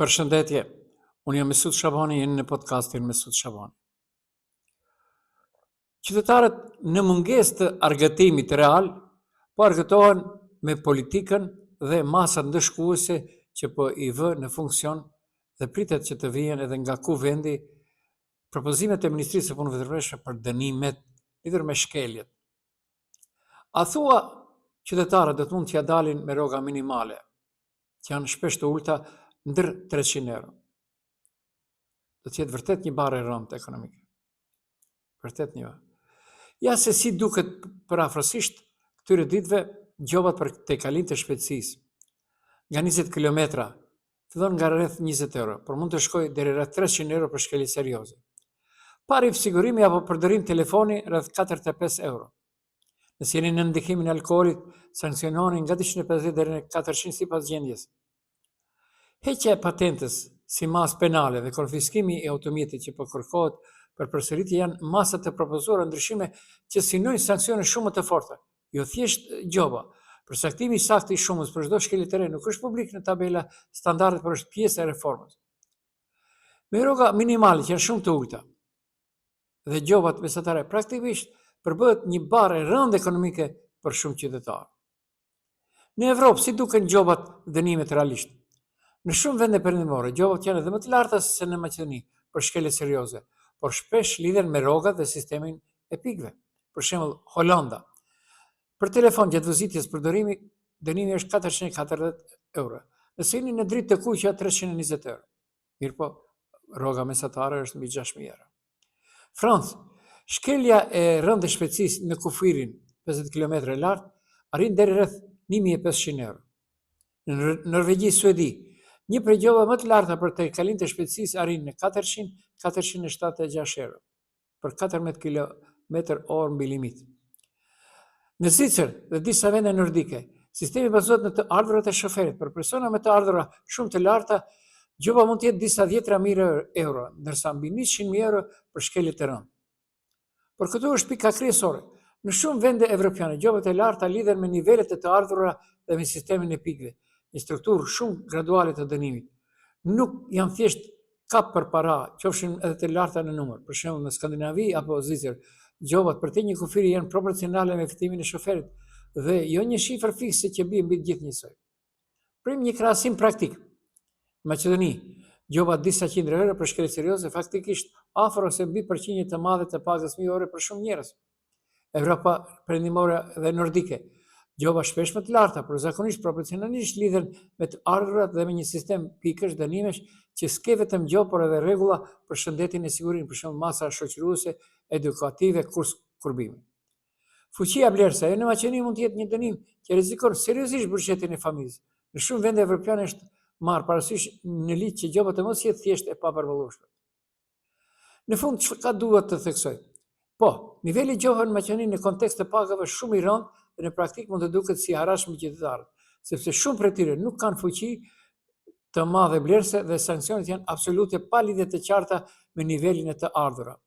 Përshëndetje, unë jam Mesut Shabani, jeni në podcastin Mesut Shabani. Qytetarët në mungesë të argëtimit real, po argëtohen me politikën dhe masat ndëshkuese që po i vë në funksion dhe pritet që të vijen edhe nga ku vendi propozimet e Ministrisë së Punëve të Brendshme për dënimet lidhur me shkeljet. A thua qytetarët do të mund t'ja dalin me rroga minimale, që janë shpesh të ulta ndër 300 euro. Do të jetë vërtet një barë e rëndë ekonomike. Vërtet një. Ja se si duket parafrasisht këtyre ditëve gjobat për tejkalin të shpejtësisë. Nga 20 kilometra, fillon nga rreth 20 euro, por mund të shkojë deri rreth 300 euro për shkelje serioze. Pari sigurimi apo përdërim telefoni rreth 45 euro. Nëse jeni në ndikimin e alkoolit, sankciononi nga 250 deri në 400 sipas gjendjes. Heqja e patentës si masë penale dhe konfiskimi i automjetit që po kërkohet për përsëritje janë masat të propozuara ndryshime që synojnë sanksione shumë të forta, jo thjesht gjoba. Përcaktimi i saktë i shumës për çdo shkelje të re nuk është publik në tabela standarde, por është pjesë e reformës. Me rroga minimale që janë shumë të ulta dhe gjobat mesatare praktikisht përbëhet një barë e rëndë ekonomike për shumë qytetarë. Në Evropë si duken gjobat dënimet realisht? Në shumë vende perëndimore, gjobat janë edhe më të larta se në Maqedoni për shkelje serioze, por shpesh lidhen me rrogat dhe sistemin e pikëve. Për shembull, Holanda. Për telefon gjatë vizitjes përdorimi dënimi është 440 euro. Nëse jeni në dritë të kuqja 320 euro. Mirpo, rroga mesatare është mbi 6000 euro. Francë, shkelja e rëndë e shpejtësisë në kufirin 50 km lart arrin deri rreth 1500 euro. Në Norvegji, Suedi, një prej gjobave më të larta për tejkalin të shpejtësisë arrin në 400-476 euro për 14 km/h mbi limit. Në Zvicër dhe disa vende nordike, sistemi bazohet në të ardhurat e shoferit. Për persona me të ardhura shumë të larta, gjoba mund të jetë disa 10.000 euro, ndërsa mbi 100.000 euro për shkelje të rëndë. Por këtu është pika kryesore. Në shumë vende evropiane, gjobat e larta lidhen me nivelet e të ardhura dhe me sistemin e pikëve, një strukturë shumë graduale të dënimit. Nuk janë thjesht kap për para, qofshin edhe të larta në numër. Për shembull, në Skandinavi apo Zvicër, gjobat për te një kufiri janë proporcionale me fitimin e shoferit dhe jo një shifër fikse që bie mbi gjithë njësoj. Prim një krahasim praktik. Në Maqedoni, gjobat disa qindra euro për shkelje serioze faktikisht afër ose mbi përqindje të madhe të pagës mijore për shumë njerëz. Evropa perëndimore dhe nordike, gjoba shpesh më të larta, por zakonisht proporcionalisht lidhen me të ardhurat dhe me një sistem pikësh dënimesh që s'ke vetëm gjobë, por edhe rregulla për shëndetin e sigurinë, për shembull masa shoqëruese, edukative, kurs kurbimi. Fuqia vlerëse në Maqedoni mund të jetë një dënim që rrezikon seriozisht buxhetin e familjes. Në shumë vende evropiane është marrë parasysh në ligj që gjoba të mos jetë thjesht e papërballueshme. Në fund, çka duhet të theksoj? Po, niveli i gjobave në Maqedoni në kontekst të pagave është shumë i rëndë dhe në praktik mund të duket si harash mbi qytetarët, sepse shumë prej tyre nuk kanë fuqi të madhe vlerëse dhe sanksionet janë absolute pa lidhje të qarta me nivelin e të ardhura.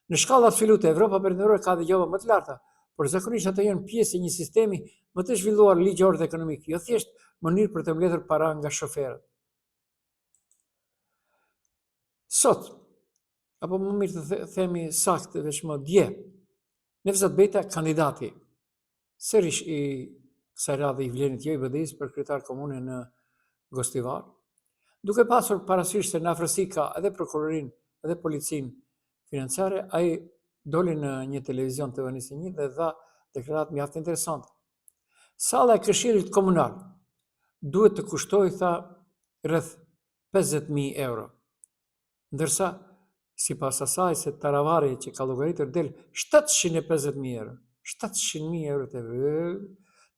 Në shkallë absolute, Evropa perëndimore ka dhe gjoba më të larta, por zakonisht ato janë pjesë e një sistemi më të zhvilluar ligjor dhe ekonomik, jo thjesht mënyrë për të mbledhur para nga shoferët. Sot, apo më mirë të themi saktë veç më dje, Nevzat Beta, kandidati sërish i kësaj radhe i vlenit jo i BDI-s për kryetar komune në Gostivar, duke pasur parasysh se në afërsi ka edhe prokurorin edhe policin financiare, ai doli në një televizion të TV1 dhe dha deklaratë mjaft interesante. Salla e Këshillit Komunal duhet të kushtojë, tha, rreth 50.000 euro, ndërsa sipas asaj se Taravari që ka llogaritur del 750.000 euro. 700.000 euro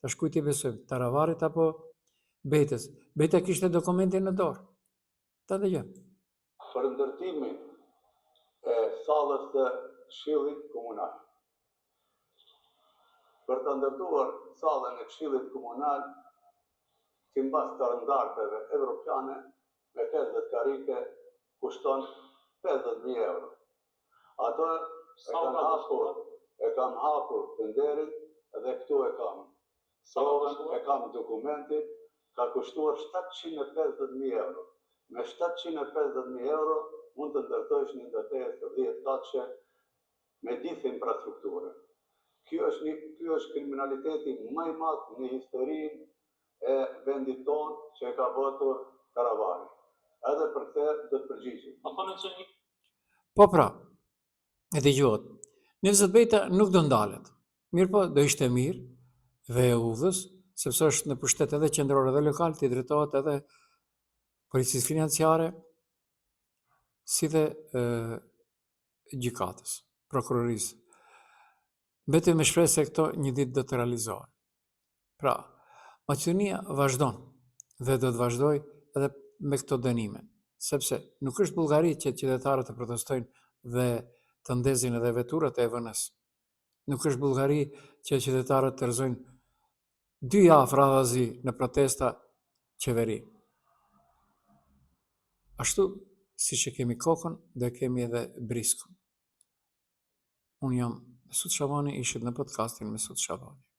të shkujt i besojmë, Taravarit apo Betës. Beta kishte dokumentin në dorë. Ta dëgjojmë. Për ndërtimin e sallës të Këshillit Komunal. Për të ndërtuar sallën e Këshillit Komunal, që mbas të standardeve evropiane me 50 karike kushton 50.000 euro. Ato e kam hapur të nderit dhe këtu e kam. Provën, e kam dokumentin, ka kushtuar 750.000 euro. me 750.000 euro mund të ndërtojsh një ndërtesë të 10 katëshe me gjithë infrastrukturën. Ky është kriminaliteti më i madh në historinë e vendit tonë që e ka bërtur Karavari. Edhe për këtë do të përgjigjem. Po pra, e dëgjohet. Nevzat Bejta nuk do ndalet. Mirë po, do ishte mirë dhe e udhës, sepse është në pushtet edhe qendror edhe lokal, të drejtohet edhe policisë financiare, si dhe gjykatës, prokurorisë. Mbetemi me shpresë se këto një ditë do të realizohen. Pra, Maqedonia vazhdon dhe do të vazhdoj edhe me këto dënime, sepse nuk është Bullgari që qytetarët të protestojnë dhe të ndezin edhe veturat e EVN-s. Nuk është Bullgari që qytetarët të rrëzojnë 2 javë radhazi në protesta qeveri. Ashtu, si që kemi kokën, dhe kemi edhe briskun. Unë jam Mesut Shabani, ishit në podcastin Mesut Shabani.